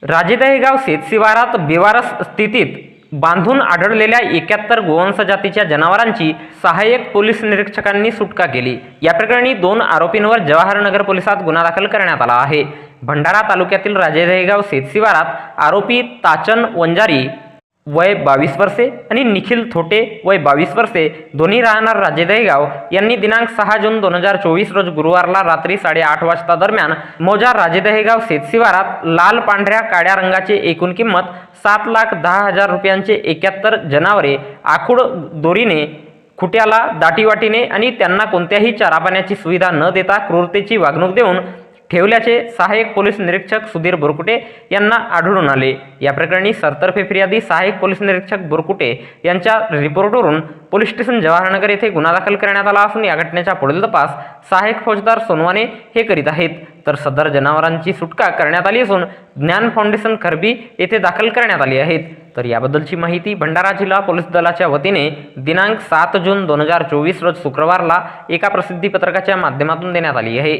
राजेदहेगाव शेतशिवारात बेवारस स्थितीत बांधून आढळलेल्या 71 गोवंश जातीच्या जनावरांची सहाय्यक पोलीस निरीक्षकांनी सुटका केली। या प्रकरणी 2 आरोपींवर जवाहरनगर पोलिसात गुन्हा दाखल करण्यात आला आहे। भंडारा तालुक्यातील राजेदहेगाव शेतशिवारात आरोपी ताचन वंजारी वय 22 वर्षे आणि निखिल थोटे वय 22 वर्षे दोन्ही राहणार राजेदहेगाव यांनी दिनांक 6 जून 2024 रोज गुरुवारला रात्री 8:30 वाजता दरम्यान मौजा राजेदहेगाव शेतशिवारात लाल पांढऱ्या काळ्या रंगाचे एकूण किंमत 7,10,000 रुपयांचे 71 जनावरे आखूड दोरीने, खुट्याला दाटीवाटीने आणि त्यांना कोणत्याही चारापाण्याची सुविधा न देता क्रूरतेची वागणूक देऊन ठेवल्याचे सहाय्यक पोलीस निरीक्षक सुधीर बोरकुटे यांना आढळून आले। या प्रकरणी सरतर्फे फिर्यादी सहाय्यक पोलीस निरीक्षक बोरकुटे यांच्या रिपोर्टवरून पोलीस स्टेशन जवाहरनगर येथे गुन्हा दाखल करण्यात आला असून या घटनेचा पुढील तपास सहाय्यक फौजदार सोनवाने हे करीत आहेत। तर सदर जनावरांची सुटका करण्यात आली असून ज्ञान फाउंडेशन खरबी येथे दाखल करण्यात आली आहेत। तर याबद्दलची माहिती भंडारा जिल्हा पोलीस दलाच्या वतीने दिनांक 7 जून 2024 रोज शुक्रवारला एका प्रसिद्धी पत्रकाच्या माध्यमातून देण्यात आली आहे।